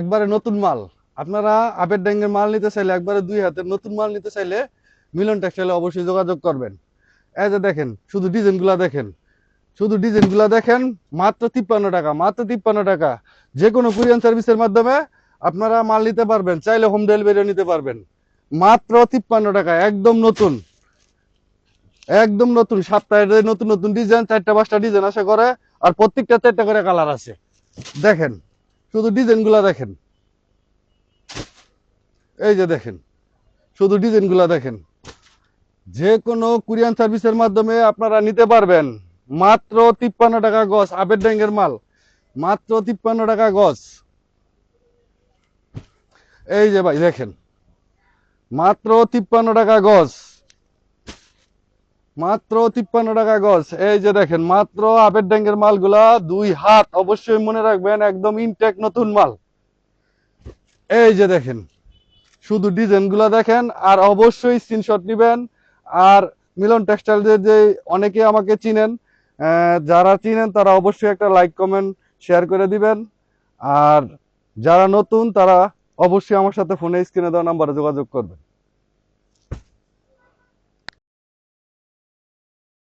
একবারে নতুন মাল। আপনারা আপের ড্যাঙ্গের মাল নিতে চাইলে, একবারে দুই হাতের নতুন মাল নিতে চাইলে মিলন টেক্সটাইলে অবশ্যই যোগাযোগ করবেন। এই যে দেখেন, শুধু ডিজাইনগুলা দেখেন, শুধু ডিজাইনগুলা দেখেন। মাত্র 53 টাকা, মাত্র 53 টাকা। যে কোনো কুরিয়ান সার্ভিসের মাধ্যমে আপনারা মাল নিতে পারবেন, চাইলে হোম ডেলিভারিও নিতে পারবেন। মাত্র 53 টাকা, একদম নতুন, একদম নতুন। সপ্তাহে নতুন নতুন ডিজাইন, 4টা 5টা ডিজাইন আসে করে। আর প্রত্যেকটা 4টা করে কালার আছে। দেখেন, শুধু ডিজাইনগুলা দেখেন। এই যে দেখেন, শুধু ডিজাইনগুলা দেখেন। যে কোনো কুরিয়ান সার্ভিসের মাধ্যমে আপনারা নিতে পারবেন। মাত্র 53 টাকা গজ, আপের ড্যাঙ্গের মাল। মাত্র 53 টাকা গজ। এই যে ভাই দেখেন, মাত্র 53 টাকা গজ, মাত্র 53 টাকা গজ। এই যে দেখেন, মাত্র আপের ড্যাঙ্গের মালগুলা 2 হাত, অবশ্যই মনে রাখবেন, একদম ইনটেক নতুন মাল। এই যে দেখেন, শুধু ডিজাইনগুলা দেখেন, আর অবশ্যই স্ক্রিনশট নিবেন। আর মিলন টেক্সটাইলের যে অনেকে আমাকে চিনেন, যারা চিনেন তারা অবশ্যই একটা লাইক কমেন্ট শেয়ার করে দিবেন। আর যারা নতুন তারা অবশ্যই আমার সাথে ফোনে স্ক্রিনে দেওয়া নাম্বারে যোগাযোগ করবেন।